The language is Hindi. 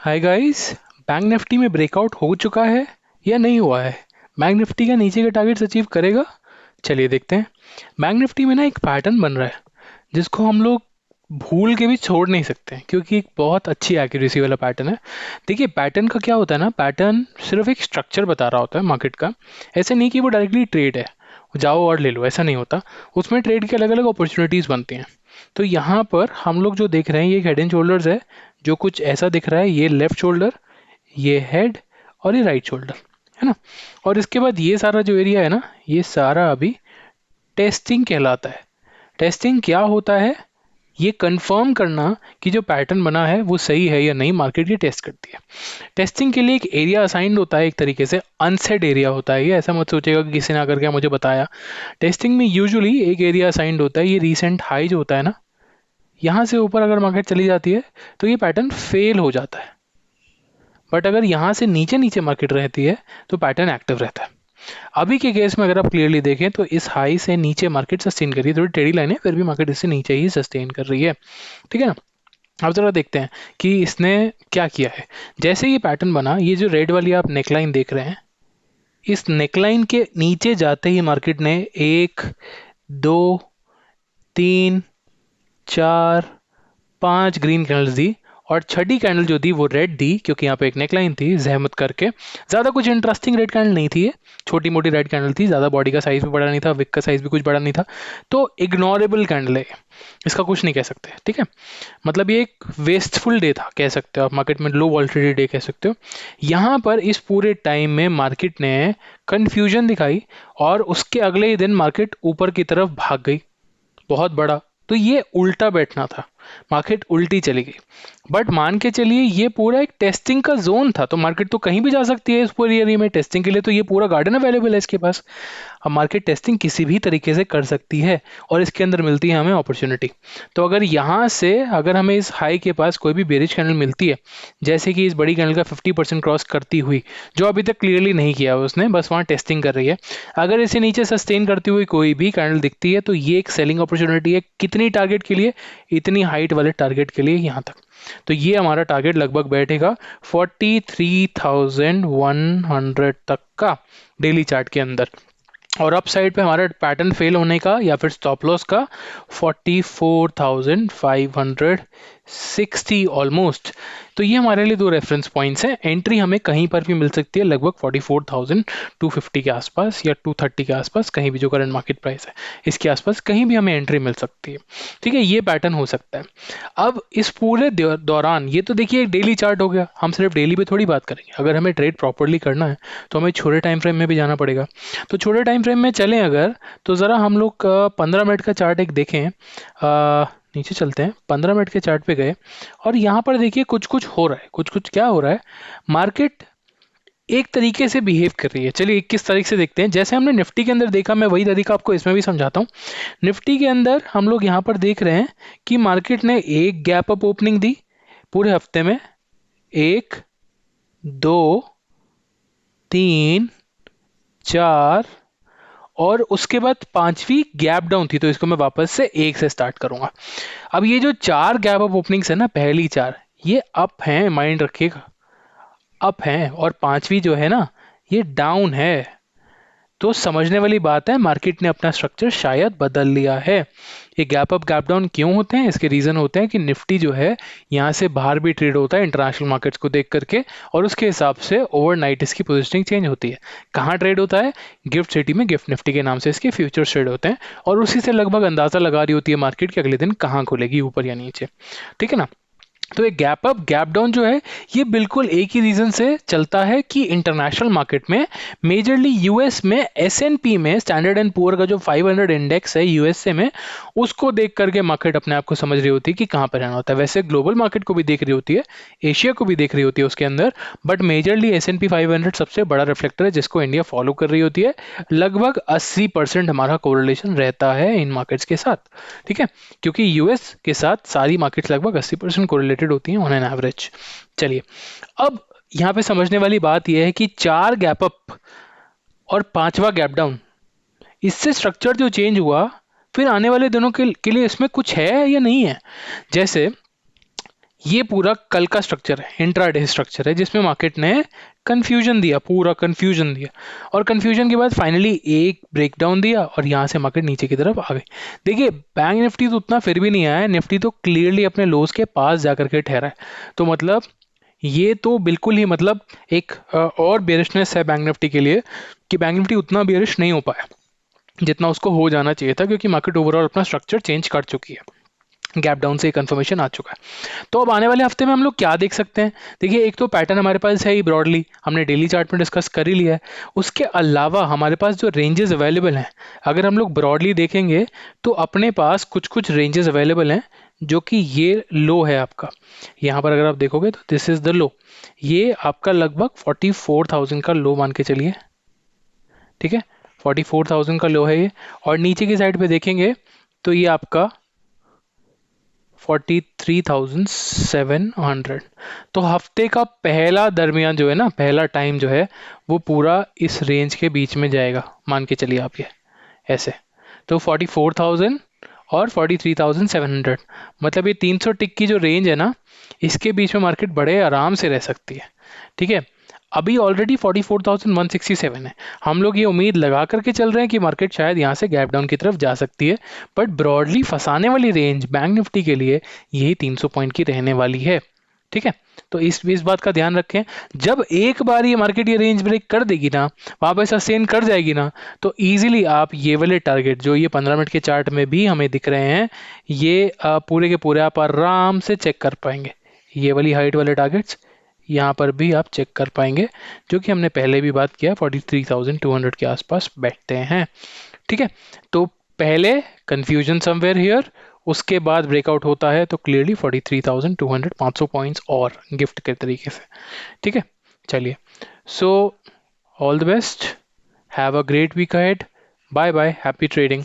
Hi guys. बैंक निफ्टी में ब्रेकआउट हो चुका है या नहीं हुआ है? बैंक निफ्टी का नीचे के टारगेट्स अचीव करेगा? चलिए देखते हैं। बैंक निफ्टी में ना एक पैटर्न बन रहा है जिसको हम लोग भूल के भी छोड़ नहीं सकते क्योंकि एक बहुत अच्छी एक्यूरेसी वाला पैटर्न है। देखिए पैटर्न का क्या होता है ना, पैटर्न सिर्फ एक स्ट्रक्चर बता रहा होता है मार्केट का। ऐसे नहीं कि वो डायरेक्टली ट्रेड है, जाओ और ले लो, ऐसा नहीं होता। उसमें ट्रेड की अलग अलग अपॉर्चुनिटीज़ बनती हैं। तो यहाँ पर हम लोग जो देख रहे हैं ये हेड एंड शोल्डर्स है। जो कुछ ऐसा दिख रहा है, ये लेफ्ट शोल्डर, ये हेड और ये राइट शोल्डर, है ना। और इसके बाद ये सारा जो एरिया है ना, ये सारा अभी टेस्टिंग कहलाता है। टेस्टिंग क्या होता है? ये कंफर्म करना कि जो पैटर्न बना है वो सही है या नहीं, मार्केट ये टेस्ट करती है। टेस्टिंग के लिए एक एरिया असाइंड होता है, एक तरीके से अनसेट एरिया होता है। ये ऐसा मत सोचेगा कि किसी ने आकर के मुझे बताया। टेस्टिंग में यूजुअली एक एरिया असाइंड होता है। ये रीसेंट हाई जो होता है ना, यहाँ से ऊपर अगर मार्केट चली जाती है तो ये पैटर्न फेल हो जाता है। बट अगर यहाँ से नीचे नीचे मार्केट रहती है तो पैटर्न एक्टिव रहता है। अभी के केस में अगर आप क्लियरली देखें तो इस हाई से नीचे मार्केट सस्टेन कर रही है। थोड़ी टेढ़ी लाइन है, फिर भी मार्केट इससे नीचे ही सस्टेन कर रही है। ठीक है ना। अब जरा देखते हैं कि इसने क्या किया है। जैसे ये पैटर्न बना, ये जो रेड वाली आप नेकलाइन देख रहे हैं, इस नेकलाइन के नीचे जाते ही मार्केट ने 1, 2, 3, 4, 5 ग्रीन कैंडल्स दी। और छठी कैंडल जो दी वो रेड दी, क्योंकि यहाँ पे एक नेकलाइन थी जहमत करके। ज़्यादा कुछ इंटरेस्टिंग रेड कैंडल नहीं थी ये, छोटी मोटी रेड कैंडल थी। ज़्यादा बॉडी का साइज भी बड़ा नहीं था, विक का साइज भी कुछ बड़ा नहीं था। तो इग्नोरेबल कैंडल है, इसका कुछ नहीं कह सकते। ठीक है, मतलब ये एक वेस्टफुल डे था कह सकते हो आप, मार्केट में लो वॉलेटिलिटी डे कह सकते हो। यहाँ पर इस पूरे टाइम में मार्केट ने कन्फ्यूजन दिखाई और उसके अगले ही दिन मार्केट ऊपर की तरफ भाग गई, बहुत बड़ा। तो ये उल्टा बैठना था, मार्केट उल्टी चली गई। बट मान के चलिए ये पूरा एक टेस्टिंग का जोन था, तो मार्केट तो कहीं भी जा सकती है इस पूरे एरिया में टेस्टिंग के लिए। तो ये पूरा गार्डन अवेलेबल है इसके पास। अब मार्केट टेस्टिंग किसी भी तरीके से कर सकती है और इसके अंदर मिलती है हमें अपॉर्चुनिटी। तो अगर यहाँ से अगर हमें इस हाई के पास कोई भी बेरिश कैंडल मिलती है, जैसे कि इस बड़ी कैंडल का 50% क्रॉस करती हुई, जो अभी तक क्लियरली नहीं किया उसने, बस वहाँ टेस्टिंग कर रही है। अगर इसे नीचे सस्टेन करती हुई कोई भी कैंडल दिखती है तो ये एक सेलिंग अपॉर्चुनिटी है। कितनी टारगेट के लिए? इतनी हाइट वाले टारगेट के लिए यहाँ तक। तो ये हमारा टारगेट लगभग बैठेगा 43,100 तक का डेली चार्ट के अंदर। और अप साइड पे हमारा पैटर्न फेल होने का या फिर स्टॉप लॉस का 44,560 ऑलमोस्ट। तो ये हमारे लिए दो रेफरेंस पॉइंट्स हैं। एंट्री हमें कहीं पर भी मिल सकती है, लगभग 44,250 के आसपास या 230 के आसपास, कहीं भी जो करंट मार्केट प्राइस है इसके आसपास कहीं भी हमें एंट्री मिल सकती है। ठीक है, ये पैटर्न हो सकता है। अब इस पूरे दौरान, ये तो देखिए एक डेली चार्ट हो गया, हम सिर्फ डेली पे थोड़ी बात करेंगे। अगर हमें ट्रेड प्रॉपरली करना है तो हमें छोटे टाइम फ्रेम में भी जाना पड़ेगा। तो छोटे टाइम फ्रेम में चलें अगर, तो ज़रा हम लोग 15 मिनट का चार्ट एक देखें। नीचे चलते हैं, 15 मिनट के चार्ट पे गए और यहाँ पर देखिए कुछ कुछ हो रहा है। कुछ कुछ क्या हो रहा है? मार्केट एक तरीके से बिहेव कर रही है। चलिए 21 तारीख से देखते हैं। जैसे हमने निफ्टी के अंदर देखा, मैं वही तरीका आपको इसमें भी समझाता हूँ। निफ्टी के अंदर हम लोग यहाँ पर देख रहे हैं कि मार्केट ने एक गैप अप ओपनिंग दी पूरे हफ्ते में, 1, 2, 3, 4, और उसके बाद पांचवी गैप डाउन थी। तो इसको मैं वापस से एक से स्टार्ट करूंगा। अब ये जो 4 गैप अप ओपनिंग्स है ना, पहली 4 ये अप हैं, माइंड रखिएगा, अप हैं। और पांचवी जो है ना, ये डाउन है। तो समझने वाली बात है, मार्केट ने अपना स्ट्रक्चर शायद बदल लिया है। ये गैप अप गैप डाउन क्यों होते हैं? इसके रीजन होते हैं कि निफ्टी जो है यहाँ से बाहर भी ट्रेड होता है इंटरनेशनल मार्केट्स को देख करके, और उसके हिसाब से ओवरनाइट इसकी पोजीशनिंग चेंज होती है। कहाँ ट्रेड होता है? गिफ्ट सिटी में, गिफ्ट निफ्टी के नाम से इसके फ्यूचर्स ट्रेड होते हैं। और उसी से लगभग अंदाजा लगा रही होती है मार्केट कि अगले दिन कहाँ खुलेगी, ऊपर या नीचे। ठीक है ना। तो ये गैप अप गैप डाउन जो है, ये बिल्कुल एक ही रीजन से चलता है कि इंटरनेशनल मार्केट में, मेजरली यूएस में, एसएनपी में, स्टैंडर्ड एंड पुअर का जो 500 इंडेक्स है यूएसए में, उसको देख करके मार्केट अपने आप को समझ रही होती है कि कहाँ पर रहना होता है। वैसे ग्लोबल मार्केट को भी देख रही होती है, एशिया को भी देख रही होती है उसके अंदर, बट मेजरली एसएनपी 500 सबसे बड़ा रिफ्लेक्टर है जिसको इंडिया फॉलो कर रही होती है। लगभग 80% हमारा कोरिलेशन रहता है इन मार्केट्स के साथ। ठीक है, क्योंकि यूएस के साथ सारी मार्केट्स लगभग 80% कोरिलेटेड होती हैं ऑन एन एवरेज। चलिए, अब यहाँ पे समझने वाली बात यह है कि 4 गैप अप और 5वां गैप डाउन, इससे स्ट्रक्चर जो चेंज हुआ, फिर आने वाले दिनों के लिए इसमें कुछ है या नहीं है। जैसे ये पूरा कल का स्ट्रक्चर है, इंट्राडे स्ट्रक्चर है, जिसमें मार्केट ने कंफ्यूजन दिया, पूरा कंफ्यूजन दिया, और कंफ्यूजन के बाद फाइनली एक ब्रेकडाउन दिया और यहाँ से मार्केट नीचे की तरफ आ गई। देखिए बैंक निफ्टी तो उतना फिर भी नहीं आया है, निफ्टी तो क्लियरली अपने लोज के पास जाकर के ठहरा है। तो मतलब ये तो बिल्कुल ही मतलब एक और बेरिशनेस है बैंक निफ्टी के लिए, कि बैंक निफ्टी उतना बेरिश नहीं हो पाया जितना उसको हो जाना चाहिए था, क्योंकि मार्केट ओवरऑल अपना स्ट्रक्चर चेंज कर चुकी है, गैप डाउन से कंफर्मेशन आ चुका है। तो अब आने वाले हफ्ते में हम लोग क्या देख सकते हैं? देखिए एक तो पैटर्न हमारे पास है ही ब्रॉडली, हमने डेली चार्ट में डिस्कस कर ही लिया है। उसके अलावा हमारे पास जो रेंजेस अवेलेबल हैं, अगर हम लोग ब्रॉडली देखेंगे तो अपने पास कुछ कुछ रेंजेस अवेलेबल हैं, जो कि ये लो है आपका, यहाँ पर अगर आप देखोगे तो दिस इज द लो, ये आपका लगभग 44,000 का लो मान के चलिए, ठीक है, 44,000 का लो है ये। और नीचे की साइड पे देखेंगे तो ये आपका 43,700। तो हफ्ते का पहला दरमियान जो है ना, पहला टाइम जो है वो पूरा इस रेंज के बीच में जाएगा, मान के चलिए आप ये ऐसे। तो 44,000 और 43,700, मतलब ये 300 टिक की जो रेंज है ना, इसके बीच में मार्केट बड़े आराम से रह सकती है, ठीक है। अभी ऑलरेडी 44,167 है, हम लोग ये उम्मीद लगा करके चल रहे हैं कि मार्केट शायद यहाँ से गैप डाउन की तरफ जा सकती है, बट ब्रॉडली फंसाने वाली रेंज बैंक निफ्टी के लिए यही 300 पॉइंट की रहने वाली है, ठीक है। तो इस बात का ध्यान रखें, जब एक बार ये मार्केट ये रेंज ब्रेक कर देगी ना, वहाँ पर सस्टेन कर जाएगी ना, तो इजीली आप ये वाले टारगेट जो ये 15 मिनट के चार्ट में भी हमें दिख रहे हैं, ये पूरे के पूरे आप आराम से चेक कर पाएंगे। ये वाली हाइट वाले टारगेट्स यहाँ पर भी आप चेक कर पाएंगे, जो कि हमने पहले भी बात किया, 43,200 के आसपास बैठते हैं, ठीक है। तो पहले कंफ्यूजन समवेयर हियर, उसके बाद ब्रेकआउट होता है तो क्लियरली 43,200, 500 पॉइंट्स और गिफ्ट के तरीके से, ठीक है। चलिए, so all the best, have a great week ahead, bye bye, happy trading.